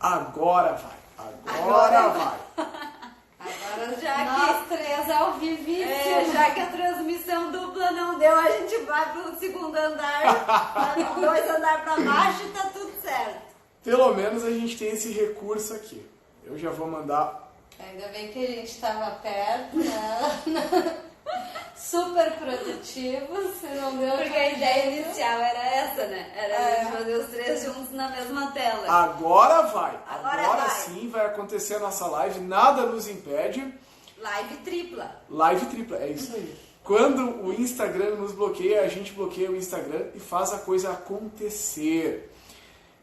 Agora vai. Agora vai. Agora já Nós que... três ao vivíssimo. já que a transmissão dupla não deu, a gente vai pro segundo andar, 2 andares pra baixo e tá tudo certo. Pelo menos a gente tem esse recurso aqui. Eu já vou mandar... Ainda bem que a gente estava perto, né? Super produtivos, se não deu. Porque a ideia inicial era essa, né? Era a gente fazer os 3 juntos na mesma tela. Agora vai. Agora vai. Sim vai acontecer a nossa live, nada nos impede. Live tripla. Live tripla, é isso aí. Quando o Instagram nos bloqueia, a gente bloqueia o Instagram e faz a coisa acontecer.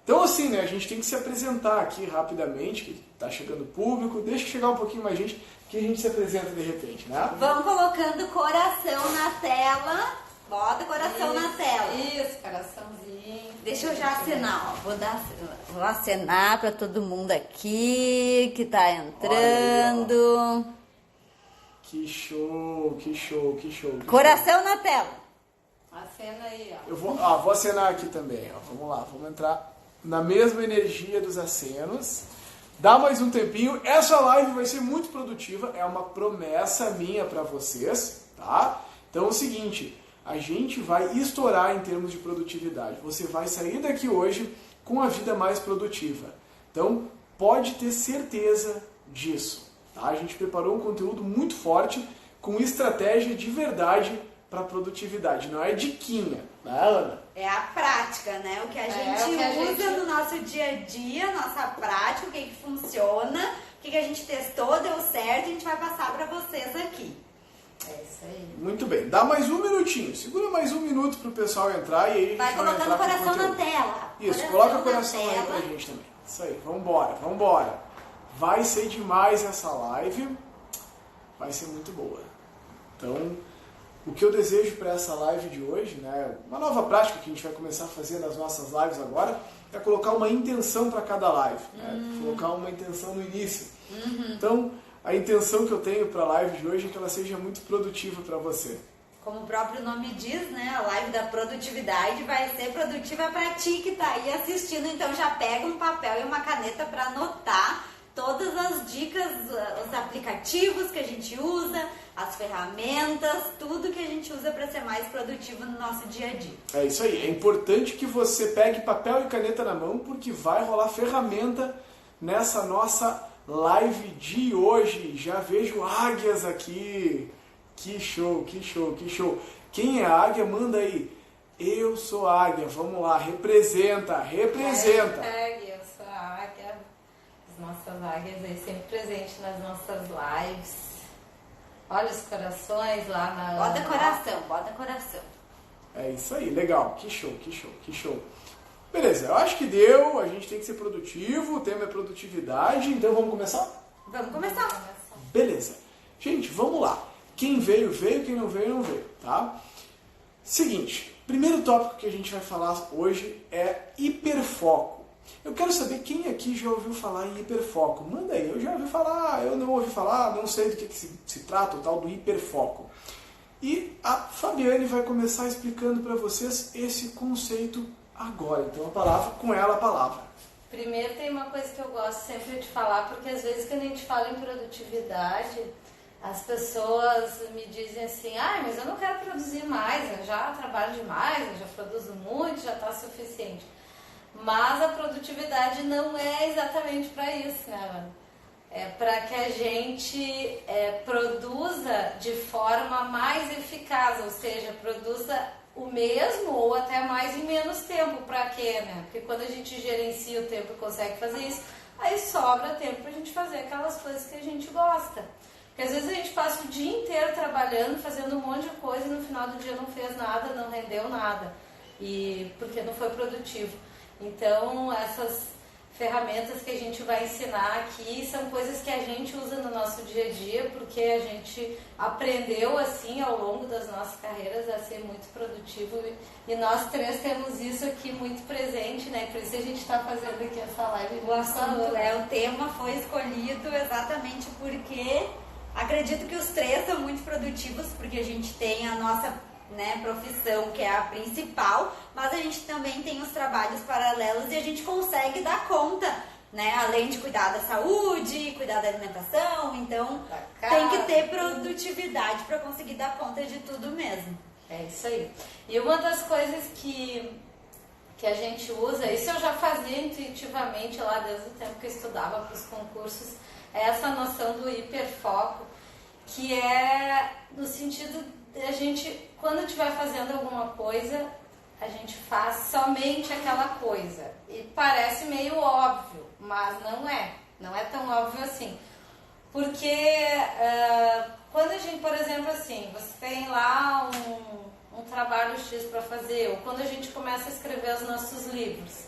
Então assim, né, a gente tem que se apresentar aqui rapidamente, que tá chegando público, deixa chegar um pouquinho mais gente, que a gente se apresenta de repente, né? Vamos colocando coração na tela. Bota coração na tela. Isso, coraçãozinho. Deixa eu já acenar, ó. Vou acenar pra todo mundo aqui que tá entrando. Aí, que show, que show, que show. Que Coração na tela. Acena aí, ó. Eu vou acenar aqui também, ó. Vamos lá, vamos entrar na mesma energia dos acenos. Dá mais um tempinho. Essa live vai ser muito produtiva, é uma promessa minha para vocês, tá? Então é o seguinte, a gente vai estourar em termos de produtividade. Você vai sair daqui hoje com a vida mais produtiva. Então pode ter certeza disso, tá? A gente preparou um conteúdo muito forte, com estratégia de verdade para produtividade. Não é diquinha, né, Ana? É a prática, né? O que a gente usa no nosso dia a dia, nossa prática, o que funciona, o que a gente testou, deu certo, a gente vai passar para vocês aqui. É isso aí. Muito bem, dá mais um minutinho, segura mais um minuto pro pessoal entrar e aí a gente Vai colocando entrar com coração conteúdo. na tela. Isso, coloca coração aí pra gente também. Isso aí, vambora, vambora. Vai ser demais essa live, vai ser muito boa. Então, o que eu desejo para essa live de hoje, né, uma nova prática que a gente vai começar a fazer nas nossas lives agora, é colocar uma intenção para cada live, né? Colocar uma intenção no início. Então, a intenção que eu tenho para a live de hoje é que ela seja muito produtiva para você. Como o próprio nome diz, né? A live da produtividade vai ser produtiva para ti que tá aí assistindo. Então já pega um papel e uma caneta para anotar todas as dicas, os aplicativos que a gente usa, as ferramentas, tudo que a gente usa para ser mais produtivo no nosso dia a dia. É isso aí. É importante que você pegue papel e caneta na mão, porque vai rolar ferramenta nessa nossa live de hoje. Já vejo águias aqui. Que show, que show, que show. Quem é águia, manda aí. Eu sou águia. Vamos lá, representa, representa. Eu sou a águia. As nossas águias aí sempre presentes nas nossas lives. Olha os corações lá na... Bota coração, bota coração. É isso aí, legal. Que show, que show, que show. Beleza, eu acho que deu. A gente tem que ser produtivo. O tema é produtividade. Então vamos começar? Vamos começar. Beleza. Gente, vamos lá. Quem veio, veio. Quem não veio, não veio, tá? Seguinte, primeiro tópico que a gente vai falar hoje é hiperfoco. Eu quero saber quem aqui já ouviu falar em hiperfoco. Manda aí, eu já ouvi falar, eu não ouvi falar, não sei do que se trata o tal do hiperfoco. E a Fabiane vai começar explicando para vocês esse conceito agora. Então com ela a palavra. Primeiro tem uma coisa que eu gosto sempre de falar, porque às vezes quando a gente fala em produtividade, as pessoas me dizem assim, mas eu não quero produzir mais, eu já trabalho demais, eu já produzo muito, já está suficiente. Mas a produtividade não é exatamente para isso, né, Ana? É para que a gente produza de forma mais eficaz, ou seja, produza o mesmo ou até mais em menos tempo. Para quê, né? Porque quando a gente gerencia o tempo e consegue fazer isso, aí sobra tempo para a gente fazer aquelas coisas que a gente gosta. Porque às vezes a gente passa o dia inteiro trabalhando, fazendo um monte de coisa e no final do dia não fez nada, não rendeu nada, e porque não foi produtivo. Então essas ferramentas que a gente vai ensinar aqui são coisas que a gente usa no nosso dia a dia, porque a gente aprendeu assim ao longo das nossas carreiras a ser muito produtivo, e nós três temos isso aqui muito presente, né? Por isso a gente está fazendo aqui essa live. O assunto o tema foi escolhido exatamente porque acredito que os três são muito produtivos, porque a gente tem a nossa profissão, que é a principal, mas a gente também tem os trabalhos paralelos e a gente consegue dar conta, né? Além de cuidar da saúde, cuidar da alimentação, então tem que ter produtividade para conseguir dar conta de tudo mesmo. É isso aí. E uma das coisas que a gente usa, isso eu já fazia intuitivamente lá desde o tempo que eu estudava para os concursos, é essa noção do hiperfoco, que é no sentido de a gente, quando estiver fazendo alguma coisa, a gente faz somente aquela coisa. E parece meio óbvio, mas não é tão óbvio assim. Porque quando a gente, por exemplo, assim, você tem lá um trabalho X para fazer, ou quando a gente começa a escrever os nossos livros.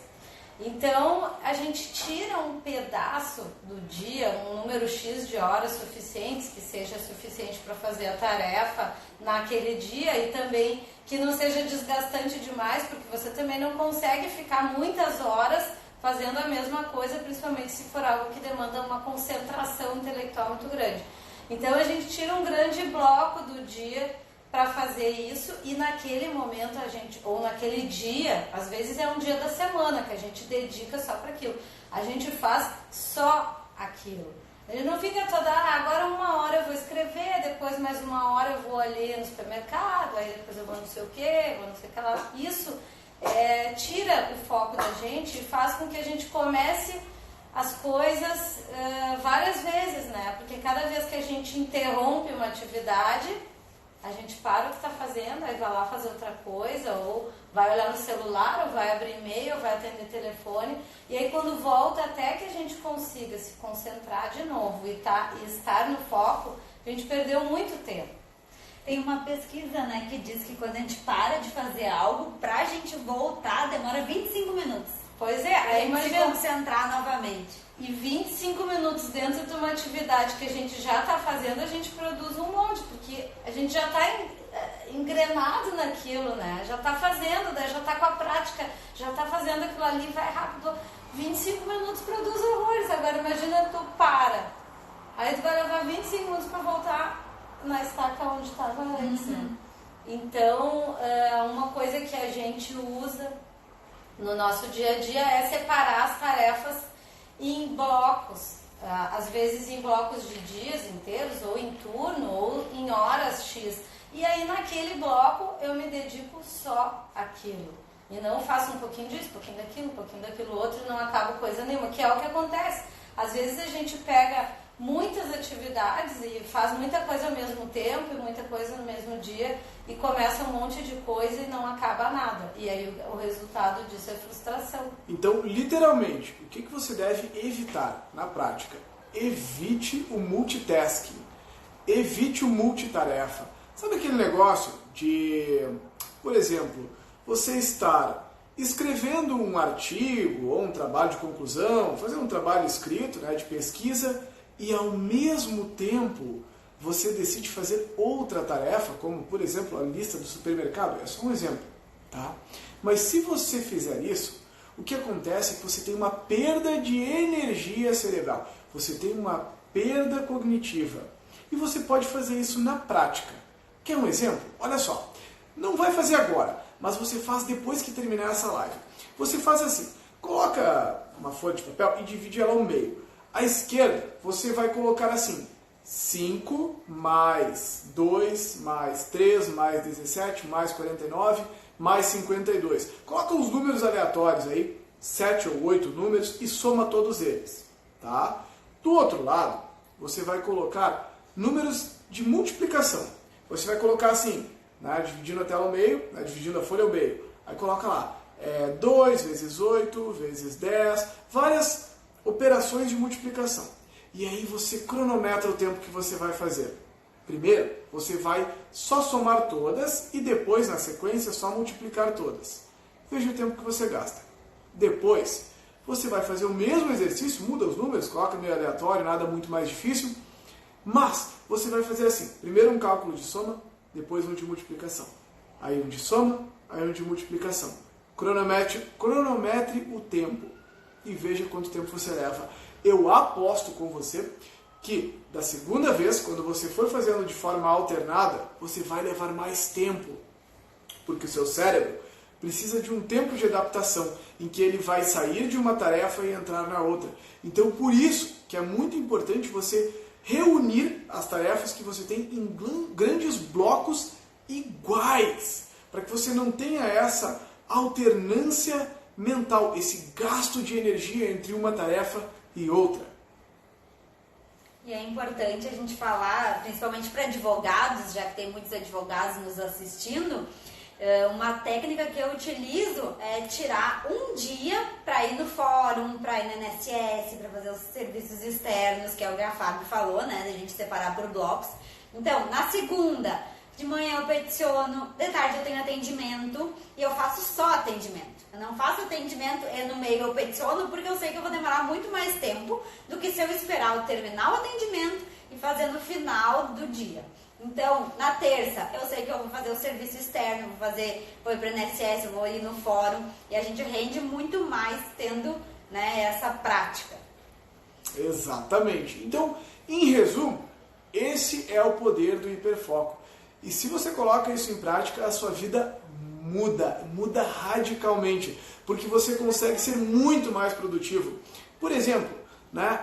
Então, a gente tira um pedaço do dia, um número X de horas suficientes, que seja suficiente para fazer a tarefa naquele dia e também que não seja desgastante demais, porque você também não consegue ficar muitas horas fazendo a mesma coisa, principalmente se for algo que demanda uma concentração intelectual muito grande. Então, a gente tira um grande bloco do dia para fazer isso e naquele momento a gente, ou naquele dia, às vezes é um dia da semana que a gente dedica só para aquilo. A gente faz só aquilo. A gente não fica toda, agora 1 hora eu vou escrever, depois mais 1 hora eu vou ali no supermercado, aí depois eu vou não sei o que, vou não sei o que lá. Isso tira o foco da gente e faz com que a gente comece as coisas várias vezes, né? Porque cada vez que a gente interrompe uma atividade, a gente para o que está fazendo, aí vai lá fazer outra coisa, ou vai olhar no celular, ou vai abrir e-mail, ou vai atender telefone, e aí quando volta, até que a gente consiga se concentrar de novo e estar no foco, a gente perdeu muito tempo. Tem uma pesquisa, né, que diz que quando a gente para de fazer algo, pra gente voltar, demora 25 minutos. Pois é, aí imagina se concentrar novamente. E 25 minutos dentro de uma atividade que a gente já está fazendo, a gente produz um monte, porque a gente já está engrenado naquilo, né? Já está fazendo, daí já está com a prática, já está fazendo aquilo ali, vai rápido. 25 minutos produz horrores. Agora imagina tu para. Aí tu vai levar 25 minutos para voltar na estaca onde estava antes, né? Então, uma coisa que a gente usa no nosso dia a dia é separar as tarefas em blocos, às vezes em blocos de dias inteiros, ou em turno, ou em horas X. E aí naquele bloco eu me dedico só àquilo. E não faço um pouquinho disso, um pouquinho daquilo outro e não acabo coisa nenhuma, que é o que acontece. Às vezes a gente pega muitas atividades e faz muita coisa ao mesmo tempo e muita coisa no mesmo dia e começa um monte de coisa e não acaba nada. E aí o resultado disso é frustração. Então, literalmente, o que você deve evitar na prática? Evite o multitasking. Evite o multitarefa. Sabe aquele negócio de, por exemplo, você estar escrevendo um artigo ou um trabalho de conclusão, fazendo um trabalho escrito, né, de pesquisa, e ao mesmo tempo você decide fazer outra tarefa, como por exemplo a lista do supermercado, é só um exemplo, tá? Mas se você fizer isso, o que acontece é que você tem uma perda de energia cerebral, você tem uma perda cognitiva, e você pode fazer isso na prática. Quer um exemplo? Olha só, não vai fazer agora, mas você faz depois que terminar essa live. Você faz assim, coloca uma folha de papel e divide ela ao meio. À esquerda, você vai colocar assim, 5 mais 2 mais 3 mais 17 mais 49 mais 52. Coloca os números aleatórios aí, 7 ou 8 números, e soma todos eles. Tá? Do outro lado, você vai colocar números de multiplicação. Você vai colocar assim, né, dividindo a tela ao meio, né, dividindo a folha ao meio. Aí coloca lá, 2 vezes 8 vezes 10, várias operações de multiplicação. E aí você cronometra o tempo que você vai fazer. Primeiro, você vai só somar todas e depois, na sequência, só multiplicar todas. Veja o tempo que você gasta. Depois, você vai fazer o mesmo exercício, muda os números, coloca meio aleatório, nada muito mais difícil, mas você vai fazer assim, primeiro um cálculo de soma, depois um de multiplicação. Aí um de soma, aí um de multiplicação. Cronometre o tempo e veja quanto tempo você leva. Eu aposto com você que da segunda vez, quando você for fazendo de forma alternada, você vai levar mais tempo, porque o seu cérebro precisa de um tempo de adaptação, em que ele vai sair de uma tarefa e entrar na outra. Então, por isso que é muito importante você reunir as tarefas que você tem em grandes blocos iguais, para que você não tenha essa alternância mental, esse gasto de energia entre uma tarefa e outra. E é importante a gente falar, principalmente para advogados, já que tem muitos advogados nos assistindo, uma técnica que eu utilizo é tirar um dia para ir no fórum, para ir no INSS, para fazer os serviços externos, que é o que a Fábio falou, né, da gente separar por blocos. Então, na segunda, de manhã eu peticiono, de tarde eu tenho atendimento e eu faço só atendimento. Eu não faço atendimento e no meio eu peticiono, porque eu sei que eu vou demorar muito mais tempo do que se eu esperar eu terminar o atendimento e fazer no final do dia. Então, na terça, eu sei que eu vou fazer o serviço externo, vou ir para o INSS, vou ir no fórum, e a gente rende muito mais tendo, né, essa prática. Exatamente. Então, em resumo, esse é o poder do hiperfoco. E se você coloca isso em prática, a sua vida muda radicalmente, porque você consegue ser muito mais produtivo. Por exemplo, né,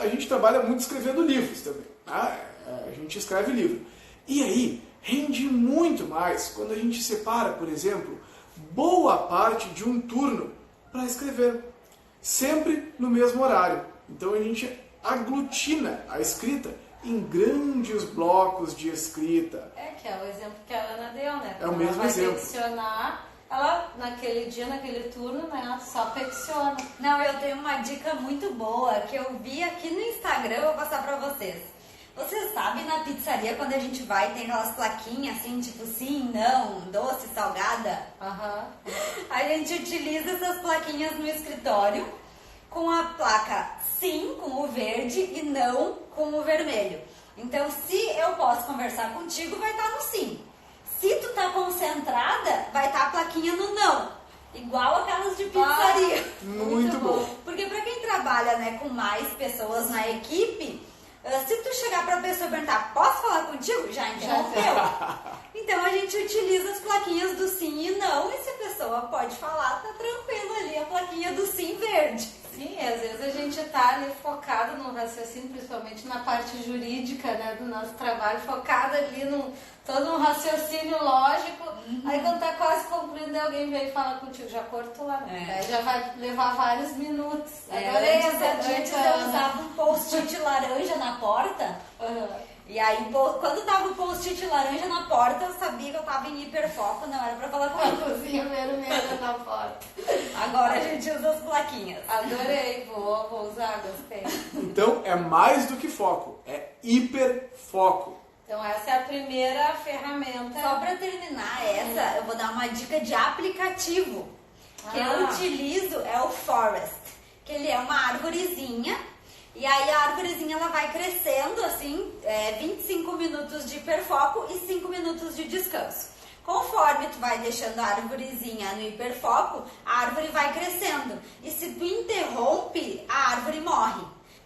a gente trabalha muito escrevendo livros também, né? A gente escreve livro. E aí, rende muito mais quando a gente separa, por exemplo, boa parte de um turno para escrever, sempre no mesmo horário. Então a gente aglutina a escrita em grandes blocos de escrita. Que é o exemplo que a Ana deu, né? É o mesmo exemplo. Ela vai peticionar, ela naquele dia, naquele turno, né, só peticiona. Não, eu tenho uma dica muito boa que eu vi aqui no Instagram, eu vou passar pra vocês. Vocês sabem, na pizzaria, quando a gente vai, tem aquelas plaquinhas assim, tipo sim, não, doce, salgada? A gente utiliza essas plaquinhas no escritório com a placa sim, com o verde, e não com o vermelho. Então, se eu posso conversar contigo, vai estar no sim. Se tu tá concentrada, vai estar a plaquinha no não. Igual aquelas de pizzaria. Muito bom. Porque para quem trabalha, né, com mais pessoas na equipe, se tu chegar para a pessoa e perguntar, posso falar contigo? Já interrompeu. Então a gente utiliza as plaquinhas do sim e não, e se a pessoa pode falar, tá tranquilo ali, a plaquinha do sim verde. Sim, às vezes a gente tá ali focado no raciocínio, principalmente na parte jurídica, né, do nosso trabalho, focado ali no todo um raciocínio lógico. Aí quando tá quase concluindo, alguém vem e fala contigo, já cortou, né? Aí já vai levar vários minutos. Adorei essa dica. Antes eu usava um post-it laranja na porta. E aí, quando tava o post-it laranja na porta, eu sabia que eu tava em hiperfoco, não era pra falar comigo. Cozinha vermelha na porta. Agora a gente usa as plaquinhas. Adorei, vou usar, gostei. Então, é mais do que foco, é hiperfoco. Então essa é a primeira ferramenta. Só pra terminar essa, eu vou dar uma dica de aplicativo que eu utilizo, é o Forest, que ele é uma arvorezinha. E aí a arvorezinha ela vai crescendo assim, 25 minutos de hiperfoco e 5 minutos de descanso. Conforme tu vai deixando a arvorezinha no hiperfoco, a árvore vai crescendo. E se tu interrompe, a árvore morre.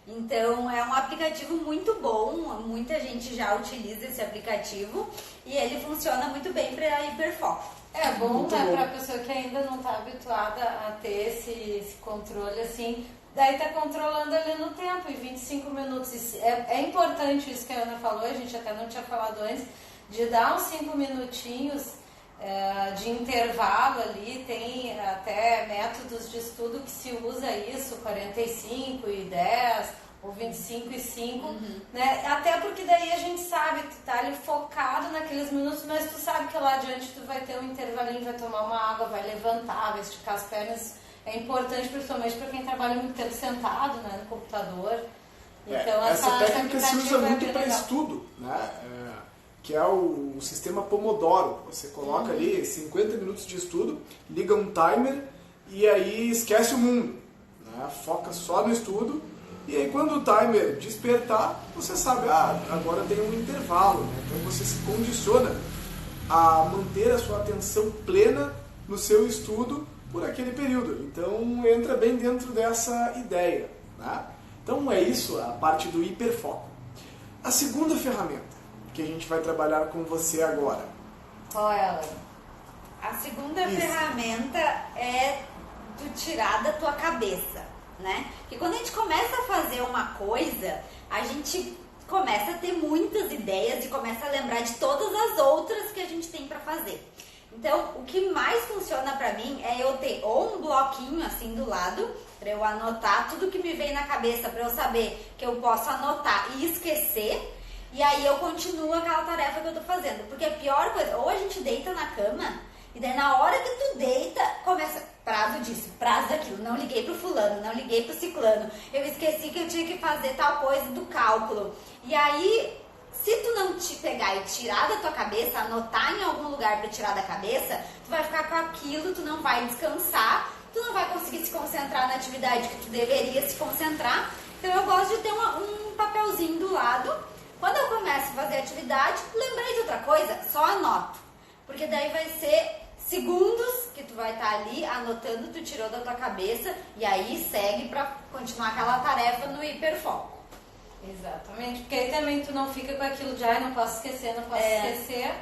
Então é um aplicativo muito bom, muita gente já utiliza esse aplicativo e ele funciona muito bem para hiperfoco. É bom, né, para a pessoa que ainda não está habituada a ter esse controle assim. Daí tá controlando ali no tempo, em 25 minutos. É importante isso que a Ana falou, a gente até não tinha falado antes, de dar uns 5 minutinhos de intervalo ali. Tem até métodos de estudo que se usa isso, 45 e 10, ou 25 e 5, né? Até porque daí a gente sabe que tu tá ali focado naqueles minutos, mas tu sabe que lá adiante tu vai ter um intervalinho, vai tomar uma água, vai levantar, vai esticar as pernas. É importante, principalmente para quem trabalha muito tempo sentado, né, no computador. Então, essa técnica se usa muito para estudo, né? Que é o sistema Pomodoro. Você coloca ali 50 minutos de estudo, liga um timer e aí esquece o mundo, né? Foca só no estudo. E aí quando o timer despertar, você sabe, agora tem um intervalo, né? Então você se condiciona a manter a sua atenção plena no seu estudo por aquele período. Então entra bem dentro dessa ideia, né? Então é isso, a parte do hiperfoco. A segunda ferramenta que a gente vai trabalhar com você agora. Qual é ela? A segunda ferramenta é tu tirar da tua cabeça, né? Porque quando a gente começa a fazer uma coisa, a gente começa a ter muitas ideias e começa a lembrar de todas as outras que a gente tem para fazer. Então, o que mais funciona pra mim é eu ter ou um bloquinho assim do lado, pra eu anotar tudo que me vem na cabeça, pra eu saber que eu posso anotar e esquecer, e aí eu continuo aquela tarefa que eu tô fazendo. Porque a pior coisa, ou a gente deita na cama, e daí na hora que tu deita, começa prazo disso, prazo daquilo, não liguei pro fulano, não liguei pro ciclano, eu esqueci que eu tinha que fazer tal coisa do cálculo. E aí, se tu não te pegar e tirar da tua cabeça, anotar em algum lugar pra tirar da cabeça, tu vai ficar com aquilo, tu não vai descansar, tu não vai conseguir se concentrar na atividade que tu deveria se concentrar. Então eu gosto de ter um papelzinho do lado. Quando eu começo a fazer atividade, lembrei de outra coisa, só anoto. Porque daí vai ser segundos que tu vai estar ali anotando, tu tirou da tua cabeça e aí segue pra continuar aquela tarefa no hiperfoco. Exatamente, porque aí também tu não fica com aquilo de não posso esquecer, não posso esquecer.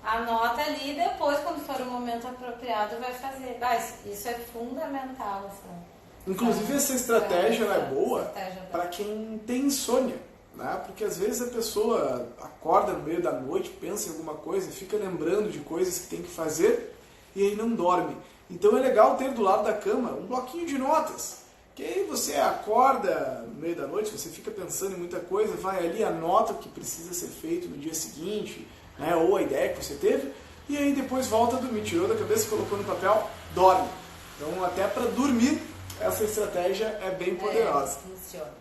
Anota ali e depois, quando for o momento apropriado, vai fazer. Isso é fundamental. Assim. Inclusive, essa estratégia ela é boa para quem tem insônia, né? Porque às vezes a pessoa acorda no meio da noite, pensa em alguma coisa, fica lembrando de coisas que tem que fazer e aí não dorme. Então é legal ter do lado da cama um bloquinho de notas. Que aí você acorda no meio da noite, você fica pensando em muita coisa, vai ali, anota o que precisa ser feito no dia seguinte, né, ou a ideia que você teve, e aí depois volta a dormir, tirou da cabeça, colocou no papel, dorme. Então até para dormir, essa estratégia é bem poderosa. Funciona.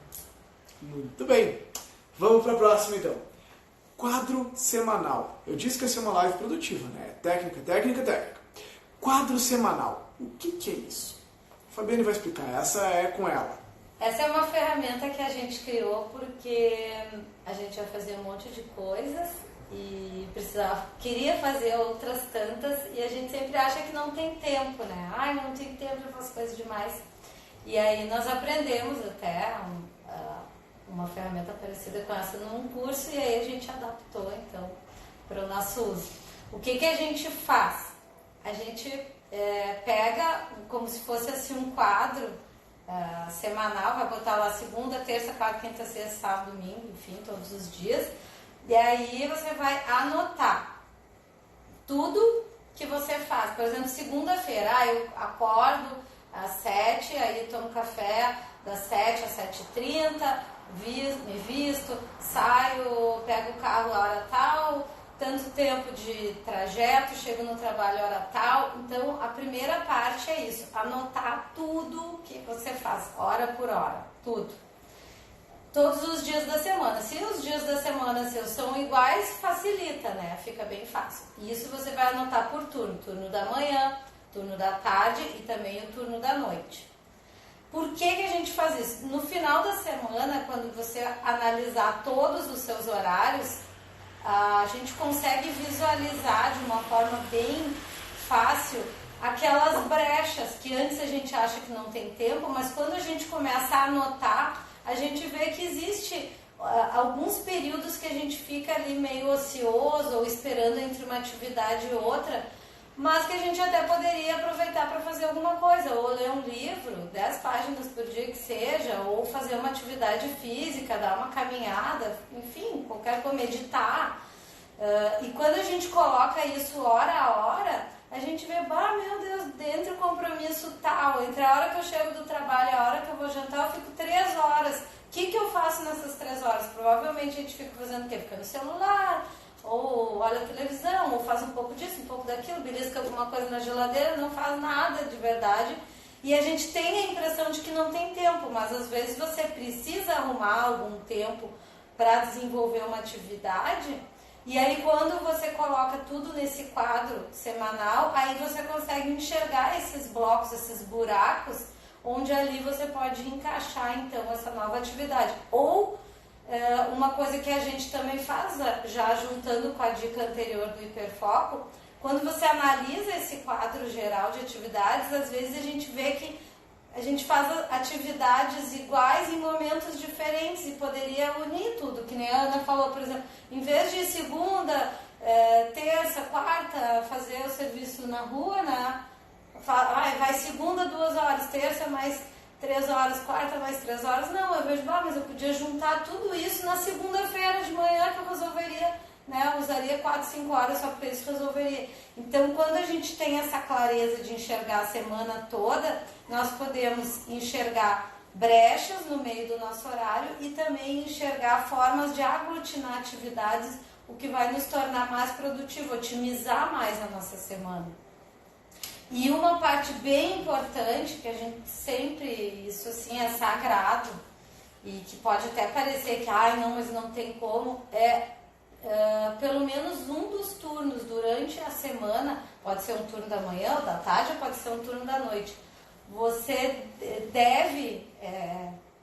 Muito bem. Vamos para a próxima então. Quadro semanal. Eu disse que essa é uma live produtiva, né? Técnica, técnica, técnica. Quadro semanal. O que é isso? Fabiane vai explicar, essa é com ela. Essa é uma ferramenta que a gente criou porque a gente ia fazer um monte de coisas e queria fazer outras tantas e a gente sempre acha que não tem tempo, né? Não tem tempo, eu faço coisas demais. E aí nós aprendemos até uma ferramenta parecida com essa num curso e aí a gente adaptou então para o nosso uso. O que a gente faz? A gente pega como se fosse assim um quadro semanal, vai botar lá segunda, terça, quarta, quinta, sexta, sábado, domingo, enfim, todos os dias. E aí você vai anotar tudo que você faz. Por exemplo, segunda-feira, eu acordo às 7, aí tomo café das 7 às 7h30, me visto, saio, pego o carro a hora tal, tanto tempo de trajeto, chego no trabalho hora tal. Então, a primeira parte é isso, anotar tudo que você faz, hora por hora, tudo. Todos os dias da semana. Se os dias da semana seus são iguais, facilita, né? Fica bem fácil. Isso você vai anotar por turno. Turno da manhã, turno da tarde e também o turno da noite. Por que a gente faz isso? No final da semana, quando você analisar todos os seus horários, a gente consegue visualizar de uma forma bem fácil aquelas brechas que antes a gente acha que não tem tempo, mas quando a gente começa a anotar, a gente vê que existe alguns períodos que a gente fica ali meio ocioso ou esperando entre uma atividade e outra, mas que a gente até poderia aproveitar para fazer alguma coisa, ou ler um livro, 10 páginas por dia que seja, ou fazer uma atividade física, dar uma caminhada, enfim, qualquer coisa, meditar. E quando a gente coloca isso hora a hora, a gente vê, meu Deus, entre o compromisso tal, entre a hora que eu chego do trabalho e a hora que eu vou jantar, eu fico 3 horas. O que eu faço nessas 3 horas? Provavelmente a gente fica fazendo o quê? Fica no celular, ou olha a televisão, ou faz um pouco disso, um pouco daquilo, belisca alguma coisa na geladeira, não faz nada de verdade. E a gente tem a impressão de que não tem tempo, mas às vezes você precisa arrumar algum tempo para desenvolver uma atividade. E aí quando você coloca tudo nesse quadro semanal, aí você consegue enxergar esses blocos, esses buracos, onde ali você pode encaixar então essa nova atividade. Ou uma coisa que a gente também faz, já juntando com a dica anterior do hiperfoco, quando você analisa esse quadro geral de atividades, às vezes a gente vê que a gente faz atividades iguais em momentos diferentes e poderia unir tudo, que nem a Ana falou, por exemplo, em vez de segunda terça, quarta, fazer o serviço na rua, né? Vai segunda 2 horas, terça mais 3 horas, quarta mais 3 horas. Não, eu vejo, mas eu podia juntar tudo isso na segunda-feira de manhã que eu resolveria, né? Eu usaria 4, 5 horas só para isso resolveria. Então, quando a gente tem essa clareza de enxergar a semana toda, nós podemos enxergar brechas no meio do nosso horário e também enxergar formas de aglutinar atividades, o que vai nos tornar mais produtivo, otimizar mais a nossa semana. E uma parte bem importante, que a gente sempre, isso assim é sagrado, e que pode até parecer que, não, mas não tem como, pelo menos um dos turnos durante a semana, pode ser um turno da manhã ou da tarde, ou pode ser um turno da noite, você deve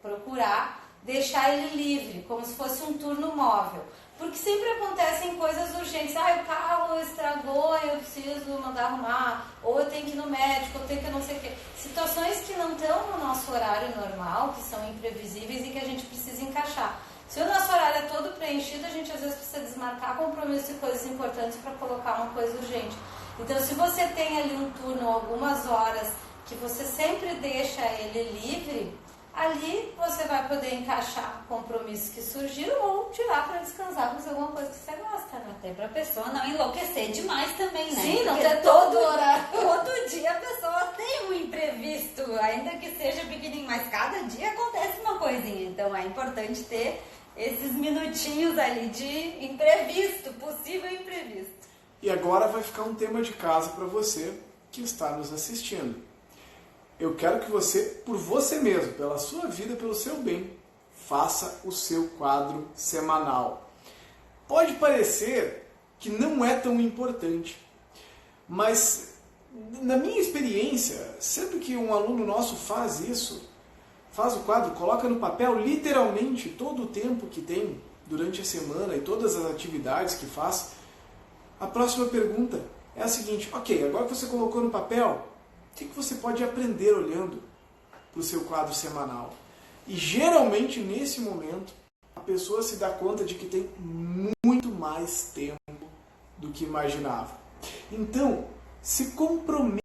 procurar deixar ele livre, como se fosse um turno móvel. Porque sempre acontecem coisas urgentes. O carro estragou, eu preciso mandar arrumar, ou eu tenho que ir no médico, eu tenho que não sei o quê. Situações que não estão no nosso horário normal, que são imprevisíveis e que a gente precisa encaixar. Se o nosso horário é todo preenchido, a gente às vezes precisa desmarcar compromissos e coisas importantes para colocar uma coisa urgente. Então, se você tem ali um turno, algumas horas, que você sempre deixa ele livre, ali você vai poder encaixar compromissos que surgiram ou tirar para descansar, fazer alguma coisa que você gosta, né? Até para a pessoa não enlouquecer demais também, né? Sim, não Porque ter todo horário. Todo dia a pessoa tem um imprevisto, ainda que seja pequenininho, mas cada dia acontece uma coisinha. Então é importante ter esses minutinhos ali de imprevisto, possível imprevisto. E agora vai ficar um tema de casa para você que está nos assistindo. Eu quero que você, por você mesmo, pela sua vida, pelo seu bem, faça o seu quadro semanal. Pode parecer que não é tão importante, mas na minha experiência, sempre que um aluno nosso faz isso, faz o quadro, coloca no papel literalmente todo o tempo que tem durante a semana e todas as atividades que faz, a próxima pergunta é a seguinte: ok, agora que você colocou no papel, o que você pode aprender olhando para o seu quadro semanal? E geralmente nesse momento a pessoa se dá conta de que tem muito mais tempo do que imaginava. Então, se comprometa.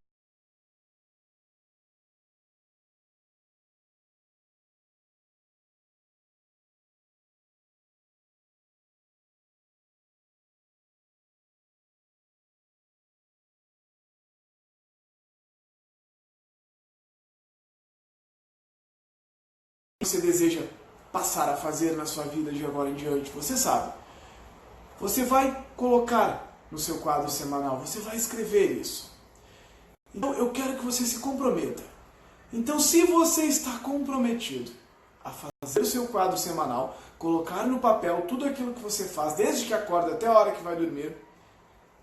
Você deseja passar a fazer na sua vida de agora em diante, você sabe. Você vai colocar no seu quadro semanal, você vai escrever isso. Então eu quero que você se comprometa. Então, se você está comprometido a fazer o seu quadro semanal, colocar no papel tudo aquilo que você faz, desde que acorda até a hora que vai dormir,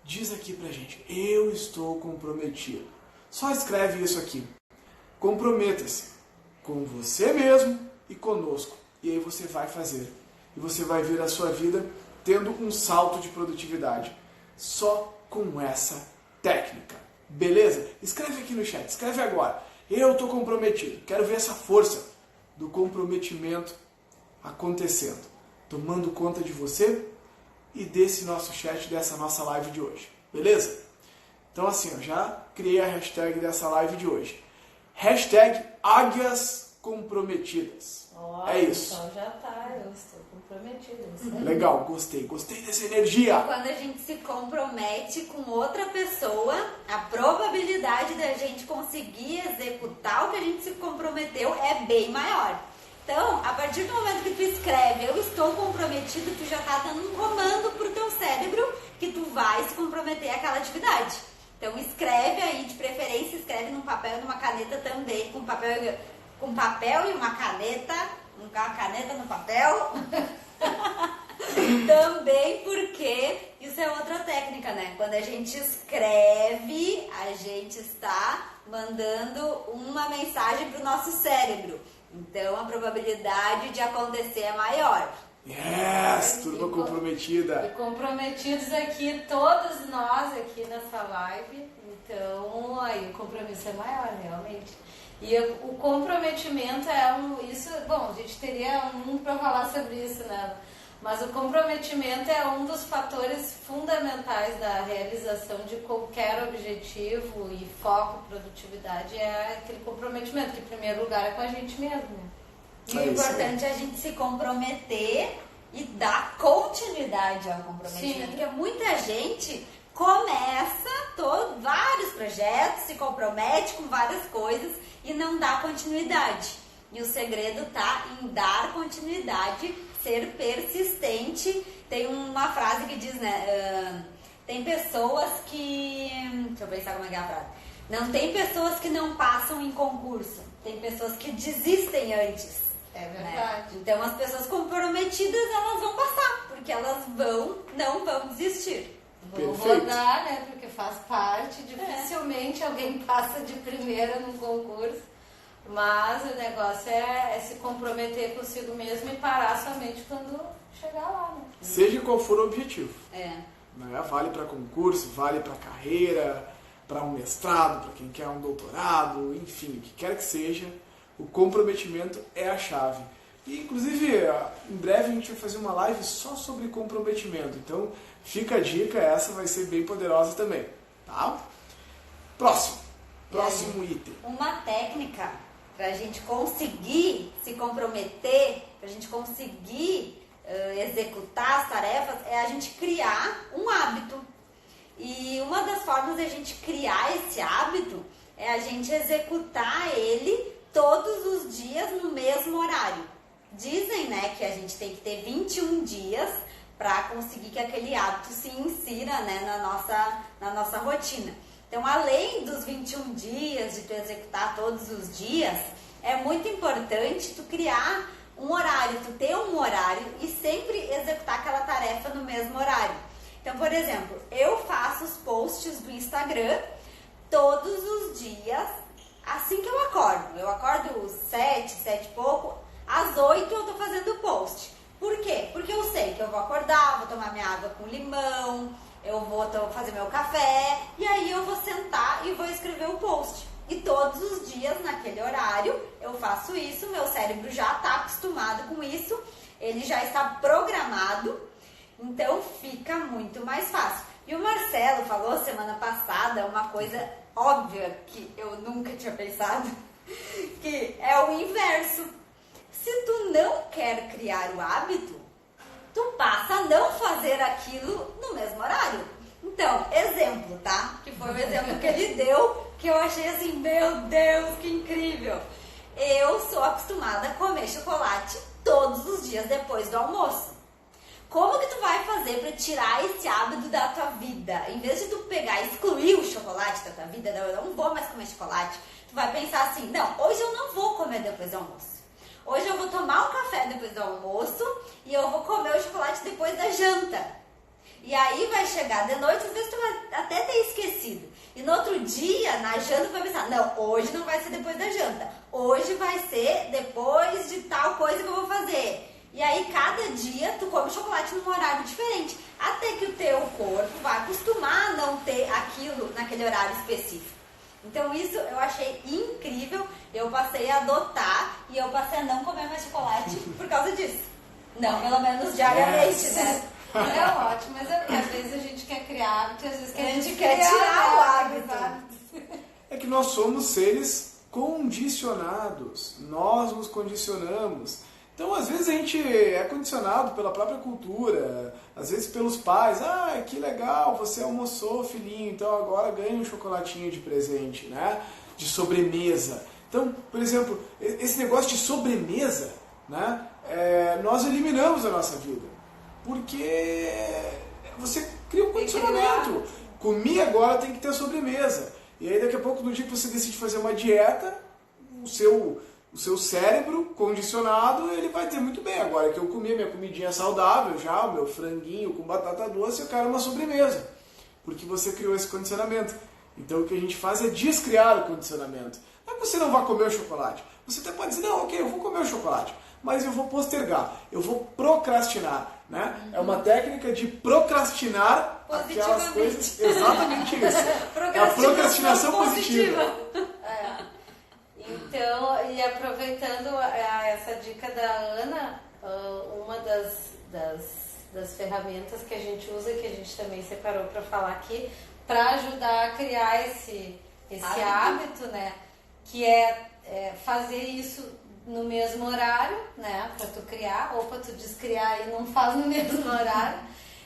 diz aqui pra gente: eu estou comprometido. Só escreve isso aqui. Comprometa-se com você mesmo e conosco. E aí você vai fazer. E você vai ver a sua vida tendo um salto de produtividade. Só com essa técnica. Beleza? Escreve aqui no chat. Escreve agora. Eu estou comprometido. Quero ver essa força do comprometimento acontecendo. Tomando conta de você e desse nosso chat, dessa nossa live de hoje. Beleza? Então assim, eu já criei a hashtag dessa live de hoje. Hashtag Águias Comprometidas. Olha, é isso. Então já tá, eu estou comprometida. Legal, gostei dessa energia. Quando a gente se compromete com outra pessoa, a probabilidade da gente conseguir executar o que a gente se comprometeu é bem maior. Então, a partir do momento que tu escreve, eu estou comprometido, tu já tá dando um comando pro teu cérebro que tu vai se comprometer àquela atividade. Então, escreve aí, de preferência, escreve num papel e numa caneta também, com papel e uma caneta no papel. Também porque isso é outra técnica, né? Quando a gente escreve, a gente está mandando uma mensagem pro nosso cérebro. Então, a probabilidade de acontecer é maior. Yes! Turma comprometida. E comprometidos aqui, todos nós aqui nessa live. Então, aí o compromisso é maior, realmente. E o comprometimento é isso. Bom, a gente teria para falar sobre isso, né? Mas o comprometimento é um dos fatores fundamentais da realização de qualquer objetivo e foco, produtividade, é aquele comprometimento, que em primeiro lugar é com a gente mesmo. Né? E o importante é a gente se comprometer e dar continuidade ao comprometimento. Sim. Porque muita gente começa vários projetos, se compromete com várias coisas e não dá continuidade. E o segredo está em dar continuidade, ser persistente. Tem uma frase que diz, né? Tem pessoas que... Deixa eu pensar como é que é a frase. Não tem pessoas que não passam em concurso. Tem pessoas que desistem antes. É verdade. Né? Então as pessoas comprometidas, elas vão passar, porque elas não vão desistir. Vou rodar, né? Porque faz parte. Dificilmente alguém passa de primeira num concurso. Mas o negócio é se comprometer consigo mesmo e parar somente quando chegar lá, né? Seja qual for o objetivo. Né? Vale para concurso, vale para carreira, para um mestrado, para quem quer um doutorado, enfim, o que quer que seja, o comprometimento é a chave. E, inclusive, em breve a gente vai fazer uma live só sobre comprometimento. Então, fica a dica, essa vai ser bem poderosa também. Tá? Próximo item. Uma técnica para a gente conseguir se comprometer, para a gente conseguir executar as tarefas, é a gente criar um hábito. E uma das formas de a gente criar esse hábito é a gente executar ele todos os dias no mesmo horário. Dizem, né, que a gente tem que ter 21 dias para conseguir que aquele hábito se insira, né, na nossa rotina. Então, além dos 21 dias de tu executar todos os dias, é muito importante tu criar um horário, tu ter um horário e sempre executar aquela tarefa no mesmo horário. Então, por exemplo, eu faço os posts do Instagram todos os dias, assim que eu acordo. Eu acordo 7 e pouco, às 8 eu tô fazendo o post. Por quê? Porque eu sei que eu vou acordar, vou tomar minha água com limão, eu vou fazer meu café, e aí eu vou sentar e vou escrever o post. E todos os dias, naquele horário, eu faço isso, meu cérebro já está acostumado com isso, ele já está programado, então fica muito mais fácil. E o Marcelo falou semana passada uma coisa óbvia que eu nunca tinha pensado, que é o inverso. Se tu não quer criar o hábito, tu passa a não fazer aquilo no mesmo horário. Então, exemplo, tá? Que foi o exemplo que ele deu, que eu achei assim, meu Deus, que incrível. Eu sou acostumada a comer chocolate todos os dias depois do almoço. Como que tu vai fazer para tirar esse hábito da tua vida? Em vez de tu pegar e excluir o chocolate da tua vida, eu não vou mais comer chocolate, tu vai pensar assim, não, hoje eu não vou comer depois do almoço. Hoje eu vou tomar um café depois do almoço e eu vou comer o chocolate depois da janta. E aí vai chegar de noite, às vezes tu vai até ter esquecido. E no outro dia, na janta, tu vai pensar, não, hoje não vai ser depois da janta. Hoje vai ser depois de tal coisa que eu vou fazer. E aí cada dia tu come chocolate num horário diferente. Até que o teu corpo vai acostumar a não ter aquilo naquele horário específico. Então isso eu achei incrível, eu passei a adotar e eu passei a não comer mais chocolate por causa disso. Não, pelo menos diariamente, né? É ótimo, mas é porque às vezes a gente quer criar hábito e às vezes a gente quer tirar o hábito. É que nós somos seres condicionados, nós nos condicionamos. Então, às vezes a gente é condicionado pela própria cultura, às vezes pelos pais. Ah, que legal, você almoçou, filhinho, então agora ganha um chocolatinho de presente, né? De sobremesa. Então, por exemplo, esse negócio de sobremesa, né? Nós eliminamos da nossa vida. Porque você cria um condicionamento. Comi agora, tem que ter sobremesa. E aí daqui a pouco, no dia que você decide fazer uma dieta, o seu cérebro condicionado, ele vai dizer muito bem, agora que eu comi a minha comidinha saudável já, o meu franguinho com batata doce, eu quero uma sobremesa. Porque você criou esse condicionamento. Então o que a gente faz é descriar o condicionamento. Não é que você não vai comer o chocolate. Você até pode dizer, não, ok, eu vou comer o chocolate, mas eu vou postergar, eu vou procrastinar. Né? É uma técnica de procrastinar aquelas coisas. Exatamente isso. É a procrastinação positiva. Então, e aproveitando essa dica da Ana, uma das ferramentas que a gente usa, que a gente também separou para falar aqui, para ajudar a criar esse hábito, né? Que é fazer isso no mesmo horário, né? Para tu criar, ou para tu descriar e não faz no mesmo horário.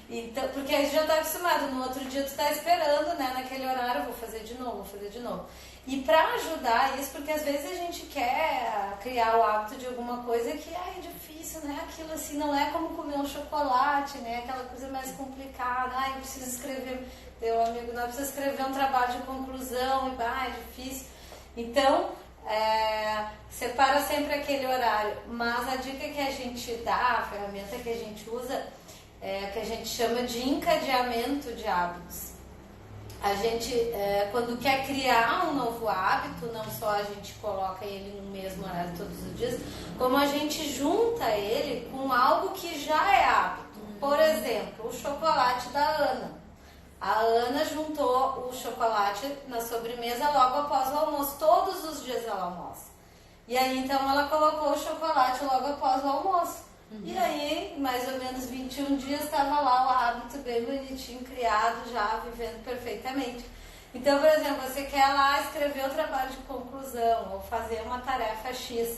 Então, porque aí já tá acostumado, no outro dia tu tá esperando, né? Naquele horário, vou fazer de novo. E para ajudar isso, porque às vezes a gente quer criar o hábito de alguma coisa que é difícil, né? Aquilo assim não é como comer um chocolate, né? Aquela coisa mais complicada. Eu preciso escrever, meu amigo, não precisa escrever um trabalho de conclusão, e é difícil. Então, separa sempre aquele horário. Mas a dica que a gente dá, a ferramenta que a gente usa, que a gente chama de encadeamento de hábitos. A gente, quando quer criar um novo hábito, não só a gente coloca ele no mesmo horário todos os dias, como a gente junta ele com algo que já é hábito. Por exemplo, o chocolate da Ana. A Ana juntou o chocolate na sobremesa logo após o almoço. Todos os dias ela almoça. E aí, então, ela colocou o chocolate logo após o almoço. E aí, mais ou menos 21 dias, estava lá o hábito bem bonitinho, criado já, vivendo perfeitamente. Então, por exemplo, você quer lá escrever o trabalho de conclusão ou fazer uma tarefa X.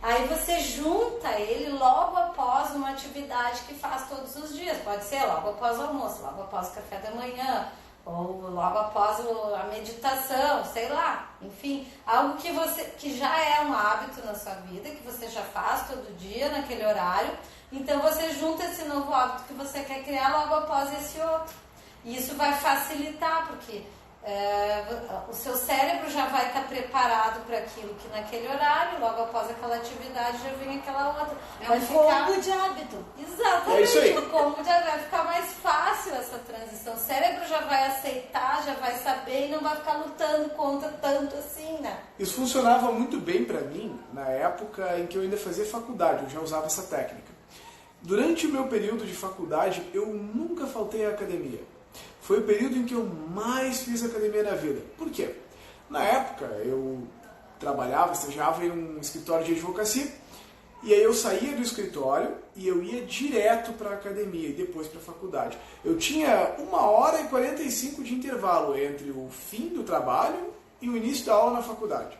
Aí você junta ele logo após uma atividade que faz todos os dias. Pode ser logo após o almoço, logo após o café da manhã, ou logo após a meditação, sei lá. Enfim, algo que já é um hábito na sua vida, que você já faz todo dia, naquele horário. Então você junta esse novo hábito que você quer criar logo após esse outro. E isso vai facilitar, porque o seu cérebro já vai estar preparado para aquilo que naquele horário, logo após aquela atividade, já vem aquela outra. Um combo de hábito. Exatamente, é isso aí. um combo de hábito. Vai ficar mais fácil essa transição. O cérebro já vai aceitar, já vai saber e não vai ficar lutando contra tanto assim, né? Isso funcionava muito bem para mim na época em que eu ainda fazia faculdade, eu já usava essa técnica. Durante o meu período de faculdade, eu nunca faltei à academia. Foi o período em que eu mais fiz academia na vida. Por quê? Na época, eu trabalhava, estagiava em um escritório de advocacia, e aí eu saía do escritório e eu ia direto para a academia e depois para a faculdade. Eu tinha 1h45 de intervalo entre o fim do trabalho e o início da aula na faculdade.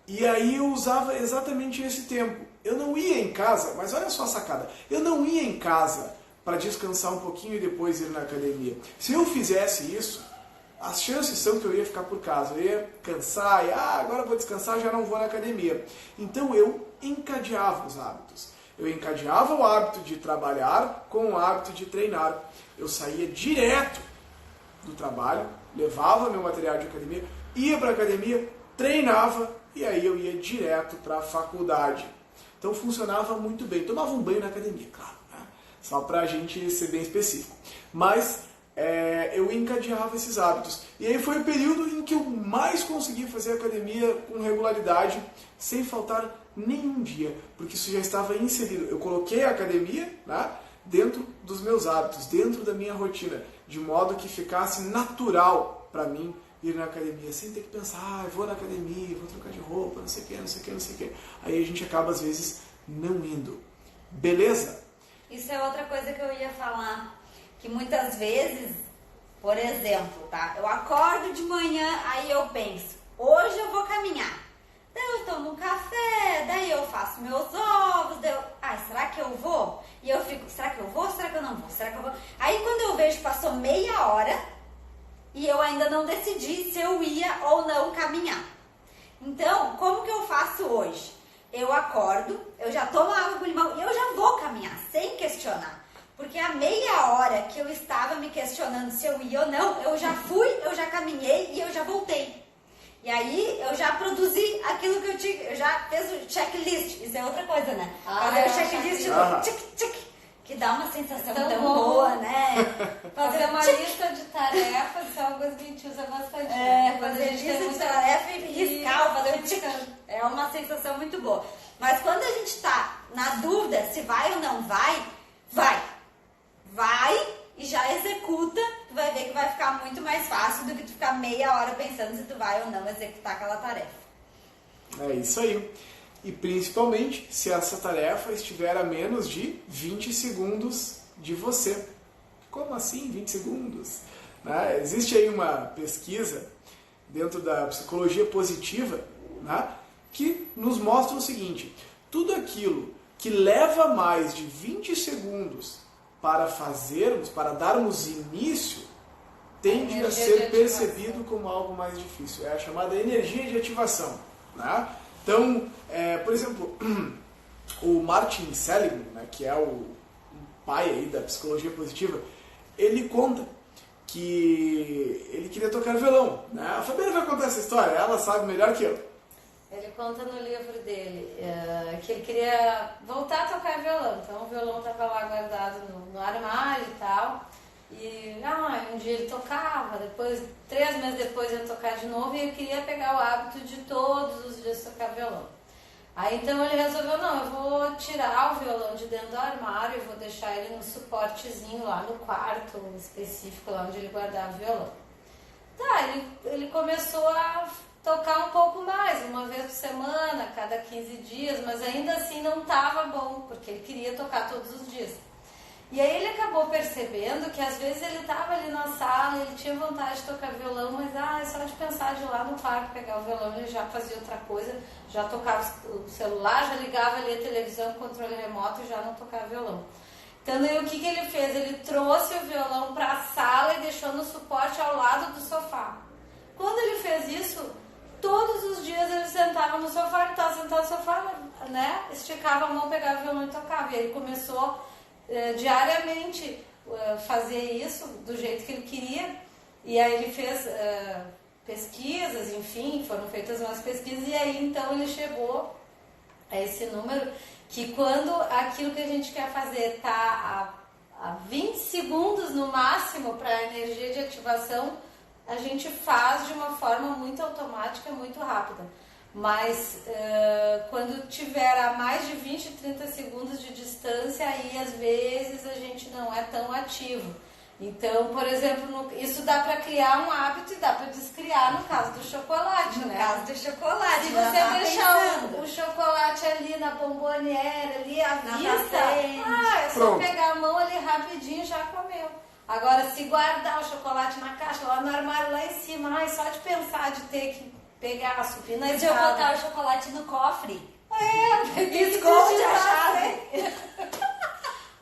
E aí eu usava exatamente esse tempo. Eu não ia em casa, mas olha só a sacada, eu não ia em casa para descansar um pouquinho e depois ir na academia. Se eu fizesse isso, as chances são que eu ia ficar por casa, eu ia cansar, e agora vou descansar, já não vou na academia. Então eu encadeava os hábitos. Eu encadeava o hábito de trabalhar com o hábito de treinar. Eu saía direto do trabalho, levava meu material de academia, ia para a academia, treinava e aí eu ia direto para a faculdade. Então funcionava muito bem. Tomava um banho na academia, claro. Só para a gente ser bem específico. Mas eu encadeava esses hábitos. E aí foi o período em que eu mais consegui fazer academia com regularidade, sem faltar nenhum dia, porque isso já estava inserido. Eu coloquei a academia, né, dentro dos meus hábitos, dentro da minha rotina, de modo que ficasse natural para mim ir na academia, sem ter que pensar, eu vou na academia, vou trocar de roupa, não sei o que, não sei o que, não sei o que. Aí a gente acaba, às vezes, não indo. Beleza? Isso é outra coisa que eu ia falar, que muitas vezes, por exemplo, tá? Eu acordo de manhã, aí eu penso, hoje eu vou caminhar. Daí eu tomo um café, daí eu faço meus ovos, daí eu, será que eu vou? E eu fico, será que eu vou? Será que eu não vou? Será que eu vou? Aí quando eu vejo, passou meia hora e eu ainda não decidi se eu ia ou não caminhar. Então, como que eu faço hoje? Eu acordo, eu já tomo água com limão e eu já vou caminhar, sem questionar. Porque a meia hora que eu estava me questionando se eu ia ou não, eu já fui, eu já caminhei e eu já voltei. E aí eu já produzi aquilo que eu tinha, eu já fiz o checklist, isso é outra coisa, né? Fazer o checklist do tic-tic, que dá uma sensação tão boa, né? Fazer uma lista de tarefas, são algumas que a gente usa bastante. Fazer lista de tarefas e riscar, fazer o tic. É uma sensação muito boa. Mas quando a gente tá na dúvida se vai ou não vai, vai e já executa, tu vai ver que vai ficar muito mais fácil do que tu ficar meia hora pensando se tu vai ou não executar aquela tarefa. É isso aí. E principalmente se essa tarefa estiver a menos de 20 segundos de você. Como assim 20 segundos? Né? Existe aí uma pesquisa dentro da psicologia positiva, né, que nos mostra o seguinte: tudo aquilo que leva mais de 20 segundos para fazermos, para darmos início, tende a ser percebido como algo mais difícil. É a chamada energia de ativação. Né? Então, por exemplo, o Martin Seligman, né, que é o pai aí da psicologia positiva, ele conta que ele queria tocar violão. Né? A Fabiana vai contar essa história, ela sabe melhor que eu. Ele conta no livro dele que ele queria voltar a tocar violão. Então o violão estava lá guardado no armário e tal. E um dia ele tocava, depois, 3 meses depois ia tocar de novo, e ele queria pegar o hábito de todos os dias tocar violão. Aí então ele resolveu, não, eu vou tirar o violão de dentro do armário e vou deixar ele no suportezinho lá no quarto específico, lá onde ele guardava o violão. Tá, ele começou a tocar um pouco mais, uma vez por semana, cada 15 dias, mas ainda assim não estava bom, porque ele queria tocar todos os dias. E aí ele acabou percebendo que às vezes ele estava ali na sala, ele tinha vontade de tocar violão, mas só de pensar de ir lá no quarto pegar o violão, ele já fazia outra coisa, já tocava o celular, já ligava ali a televisão, controle remoto e já não tocava violão. Então daí o que ele fez? Ele trouxe o violão para a sala e deixou no suporte ao lado do sofá. Quando ele fez isso, todos os dias ele sentava no sofá, ele estava sentado no sofá, né? Esticava a mão, pegava o violão e tocava. E ele começou diariamente fazer isso do jeito que ele queria, e aí ele fez pesquisas, enfim, foram feitas umas pesquisas, e aí então ele chegou a esse número, que quando aquilo que a gente quer fazer está a 20 segundos no máximo para a energia de ativação, a gente faz de uma forma muito automática, muito rápida. Mas quando tiver a mais de 20, 30 segundos de distância, aí às vezes a gente não é tão ativo. Então, por exemplo, isso dá para criar um hábito e dá para descriar no caso do chocolate, né? No caso do chocolate. Se você deixar o chocolate ali na bomboniere, ali à vista, é só pegar a mão ali rapidinho e já comeu. Agora, se guardar o chocolate na caixa, lá no armário, lá em cima, só de pensar de ter que pegar, subir na escada. Se eu botar o chocolate no cofre. Esconde a chave.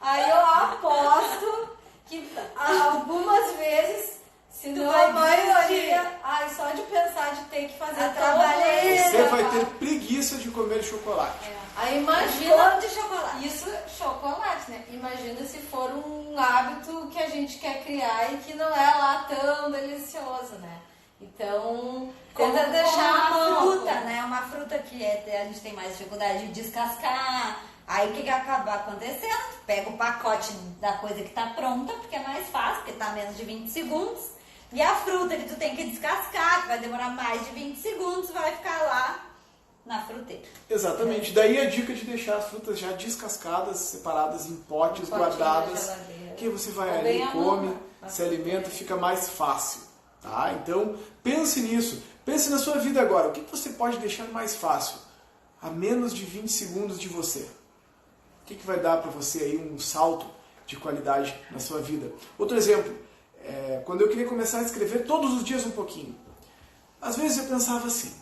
Aí eu aposto que algumas vezes, se não a maioria, só de pensar de ter que fazer trabalho. Você vai ter preguiça de comer chocolate. Aí imagina de chocolate. Isso, chocolate, né? Imagina se for um hábito que a gente quer criar e que não é lá tão delicioso, né? Então, tenta deixar uma fruta, né? Uma fruta que a gente tem mais dificuldade de descascar. Aí o que acaba acontecendo? Pega o pacote da coisa que tá pronta, porque é mais fácil, porque tá menos de 20 segundos. E a fruta que tu tem que descascar, que vai demorar mais de 20 segundos, vai ficar lá na fruteira. Exatamente. Daí a dica de deixar as frutas já descascadas, separadas em potes, guardadas. Que você vai ali, come, se alimenta, fica mais fácil. Tá? Então, pense nisso. Pense na sua vida agora. O que você pode deixar mais fácil? A menos de 20 segundos de você. O que vai dar para você aí um salto de qualidade na sua vida? Outro exemplo. Quando eu queria começar a escrever todos os dias um pouquinho. Às vezes eu pensava assim,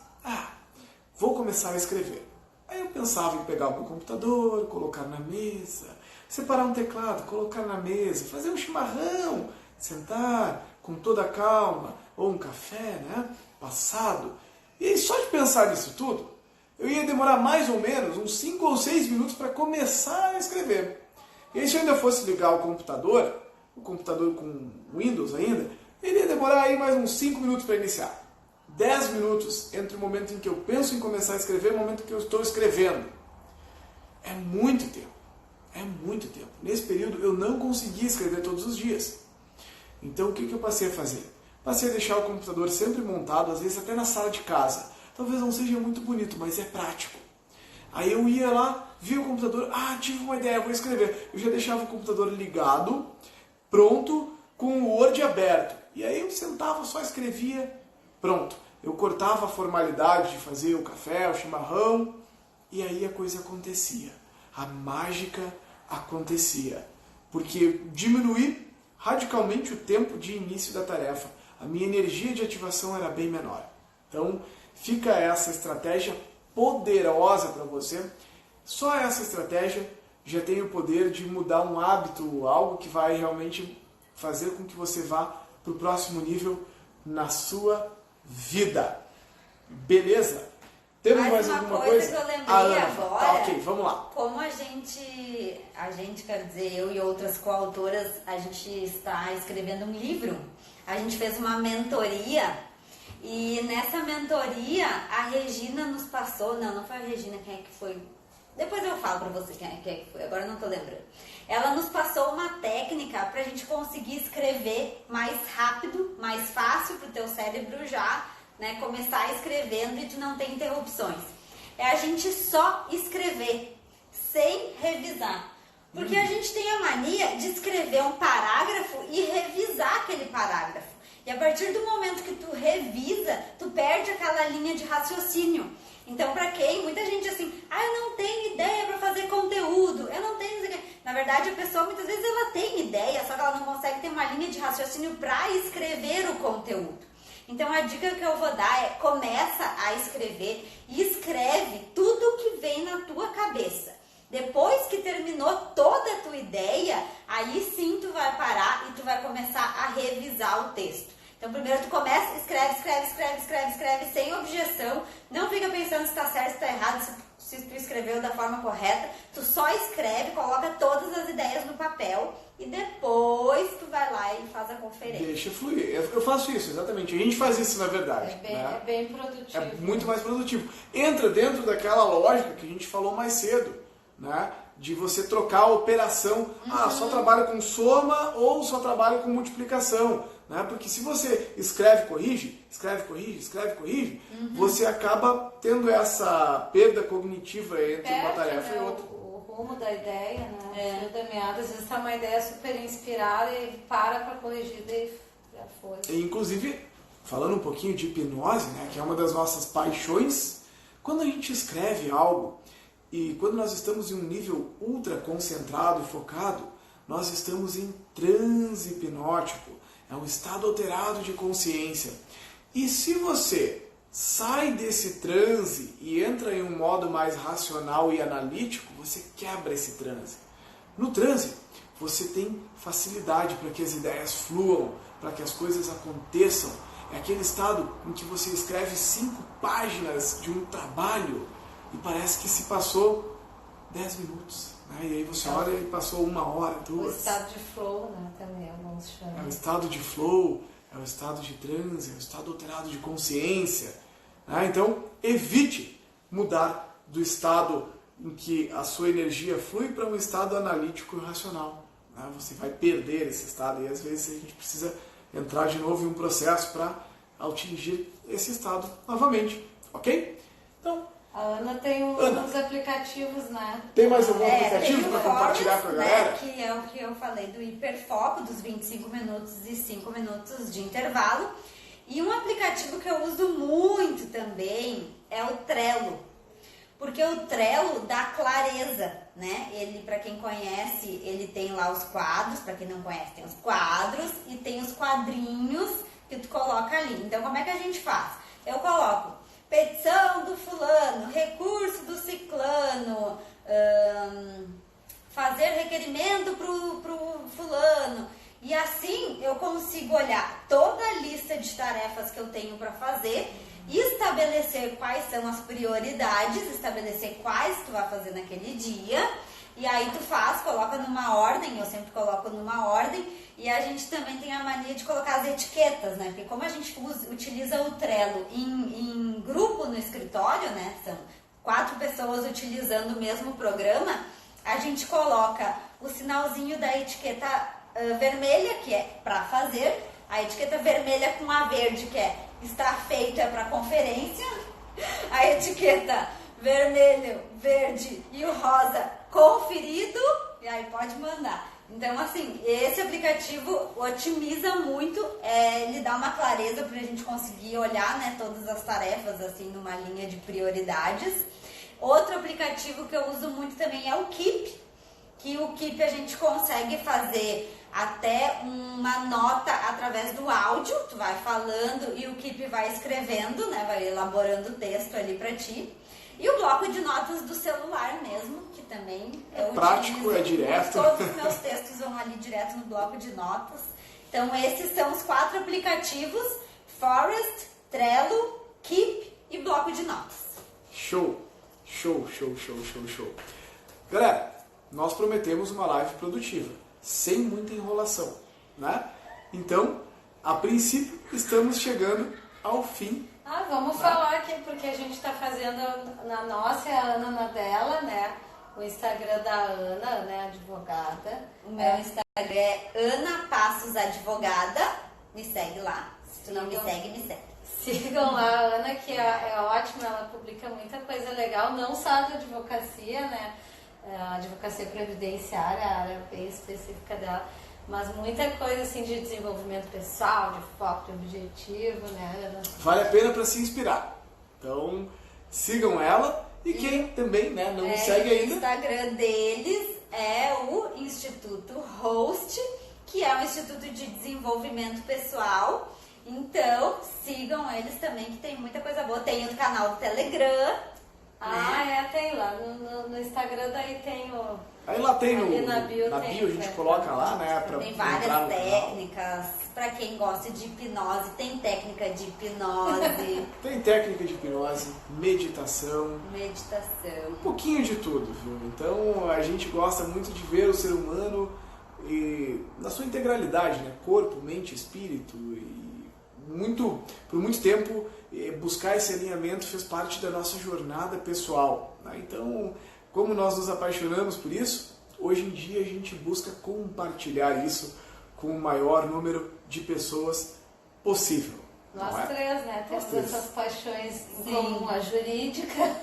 vou começar a escrever. Aí eu pensava em pegar o meu computador, colocar na mesa, separar um teclado, colocar na mesa, fazer um chimarrão, sentar com toda a calma, ou um café, né, passado. E aí só de pensar nisso tudo, eu ia demorar mais ou menos uns 5 ou 6 minutos para começar a escrever. E aí se eu ainda fosse ligar o computador com Windows ainda, ele ia demorar aí mais uns 5 minutos para iniciar. 10 minutos entre o momento em que eu penso em começar a escrever e o momento em que eu estou escrevendo. É muito tempo. É muito tempo. Nesse período eu não conseguia escrever todos os dias. Então o que eu passei a fazer? Passei a deixar o computador sempre montado, às vezes até na sala de casa. Talvez não seja muito bonito, mas é prático. Aí eu ia lá, via o computador, tive uma ideia, vou escrever. Eu já deixava o computador ligado, pronto, com o Word aberto. E aí eu sentava, só escrevia, pronto. eu cortava a formalidade de fazer o café, o chimarrão, e aí a coisa acontecia. A mágica acontecia. Porque diminuí radicalmente o tempo de início da tarefa. A minha energia de ativação era bem menor. Então, fica essa estratégia poderosa para você. Só essa estratégia já tem o poder de mudar um hábito, algo que vai realmente fazer com que você vá para o próximo nível na sua vida. Beleza? Temos mais alguma coisa? Que eu lembrei agora. Tá, ok, vamos lá. Como a gente, quer dizer, eu e outras coautoras, a gente está escrevendo um livro. A gente fez uma mentoria e nessa mentoria a Regina nos passou, não foi a Regina, quem é que foi? Depois eu falo pra você quem é que foi, agora eu não tô lembrando. Ela nos passou uma técnica pra gente conseguir escrever mais rápido, mais fácil pro teu cérebro já, né, começar escrevendo e de não ter interrupções. É a gente só escrever, sem revisar. Porque a gente tem a mania de escrever um parágrafo e revisar aquele parágrafo. E a partir do momento que tu revisa, tu perde aquela linha de raciocínio. Então, pra quem? Muita gente assim, eu não tenho ideia pra fazer conteúdo, eu não tenho... Na verdade, a pessoa muitas vezes ela tem ideia, só que ela não consegue ter uma linha de raciocínio pra escrever o conteúdo. Então, a dica que eu vou dar é, começa a escrever e escreve tudo que vem na tua cabeça. Depois que terminou toda a tua ideia, aí sim tu vai parar e tu vai começar a revisar o texto. Então primeiro tu começa, escreve, sem objeção. Não fica pensando se está certo, se está errado, se tu escreveu da forma correta. Tu só escreve, coloca todas as ideias no papel e depois tu vai lá e faz a conferência. Deixa fluir. Eu faço isso, exatamente. A gente faz isso na verdade. É bem produtivo. É muito mais produtivo. Entra dentro daquela lógica que a gente falou mais cedo, né? De você trocar a operação. Só trabalho com soma ou só trabalho com multiplicação. Né? Porque se você escreve, corrige, você acaba tendo essa perda cognitiva entre uma tarefa e outra. O rumo da ideia, né? O fio da meada, às vezes está uma ideia super inspirada e para corrigir, daí já foi. E, inclusive, falando um pouquinho de hipnose, né? Que é uma das nossas paixões, quando a gente escreve algo e quando nós estamos em um nível ultra concentrado e focado, nós estamos em transe hipnótico. É um estado alterado de consciência. E se você sai desse transe e entra em um modo mais racional e analítico, você quebra esse transe. No transe, você tem facilidade para que as ideias fluam, para que as coisas aconteçam. É aquele estado em que você escreve 5 páginas de um trabalho e parece que se passou 10 minutos. E aí você olha e passou 1 hora, 2. O estado de flow, né, também alguns chamam. É o estado de flow, é o estado de transe, é o estado alterado de consciência. Então, evite mudar do estado em que a sua energia flui para um estado analítico e racional. Você vai perder esse estado e às vezes a gente precisa entrar de novo em um processo para atingir esse estado novamente. Ok? Então, a Ana tem uns aplicativos, né? Tem mais algum aplicativo para compartilhar com a galera? Né, que é o que eu falei do hiperfoco, dos 25 minutos e 5 minutos de intervalo. E um aplicativo que eu uso muito também é o Trello. Porque o Trello dá clareza, né? Ele, para quem conhece, ele tem lá os quadros. Para quem não conhece, tem os quadros e tem os quadrinhos que tu coloca ali. Então, como é que a gente faz? Eu coloco petição do fulano, recurso do ciclano, fazer requerimento pro fulano. E assim eu consigo olhar toda a lista de tarefas que eu tenho para fazer, estabelecer quais são as prioridades, estabelecer quais tu vai fazer naquele dia. E aí tu coloca numa ordem, eu sempre coloco numa ordem. E a gente também tem a mania de colocar as etiquetas, né? Porque como a gente utiliza o Trello em grupo no escritório, né? São 4 pessoas utilizando o mesmo programa, a gente coloca o sinalzinho da etiqueta vermelha, que é para fazer, a etiqueta vermelha com a verde, que é está feito, é para conferência, a etiqueta vermelho, verde e o rosa conferido, e aí pode mandar. Então, assim, esse aplicativo otimiza muito, ele dá uma clareza para a gente conseguir olhar, né, todas as tarefas, assim, numa linha de prioridades. Outro aplicativo que eu uso muito também é o Keep, que o Keep a gente consegue fazer até uma nota através do áudio, tu vai falando e o Keep vai escrevendo, né, vai elaborando o texto ali para ti. E o bloco de notas do celular mesmo, que também eu prático, utilizo. é direto. Todos os meus textos vão ali direto no bloco de notas. Então esses são os 4 aplicativos: Forest, Trello, Keep e bloco de notas. Show! Show, show, show, show, show. Galera, nós prometemos uma live produtiva, sem muita enrolação, né? Então, a princípio, estamos chegando ao fim. Vamos falar aqui, porque a gente está fazendo na nossa e a Ana na dela, né? O Instagram da Ana, né? Advogada. O meu Instagram é Ana Passos Advogada. Me segue lá. Se tu não me segue, me segue. Sigam lá a Ana, que é ótima, ela publica muita coisa legal, não só da advocacia, né? A advocacia previdenciária, a área bem específica dela, mas muita coisa assim de desenvolvimento pessoal, de foco, de objetivo, né? Vale a pena para se inspirar. Então, sigam ela e quem também, né, não me segue ainda. O Instagram deles é o Instituto Host, que é um instituto de desenvolvimento pessoal. Então, sigam eles também, que tem muita coisa boa. Tem o canal do Telegram. Tem lá. No Instagram daí tem o... Aí lá tem na bio a gente coloca lá, né? Pra tem entrar várias no técnicas. Para quem gosta de hipnose, tem técnica de hipnose. Tem técnica de hipnose, meditação. Meditação. Um pouquinho de tudo, viu? Então a gente gosta muito de ver o ser humano na sua integralidade, né? Corpo, mente, espírito. E por muito tempo buscar esse alinhamento fez parte da nossa jornada pessoal, né? Então, como nós nos apaixonamos por isso, hoje em dia a gente busca compartilhar isso com o maior número de pessoas possível. Nós três, né? Temos essas paixões em Sim. comum, a jurídica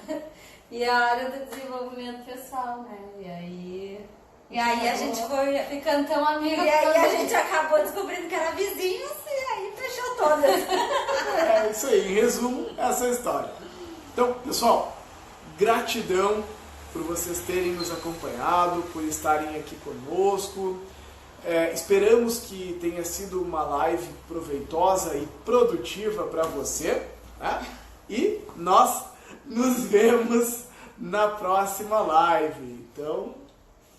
e a área do desenvolvimento pessoal, né? E aí a gente foi ficando tão amiga. E aí a gente acabou descobrindo que era vizinhos e aí fechou todas. É isso aí, em resumo, essa é a história. Então, pessoal, gratidão por vocês terem nos acompanhado, por estarem aqui conosco. Esperamos que tenha sido uma live proveitosa e produtiva para você, né? E nós nos vemos na próxima live. Então,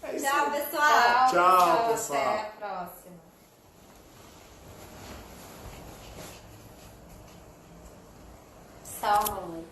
é isso. Tchau, aí. pessoal. Tchau, pessoal. Até a próxima. Salva, mãe.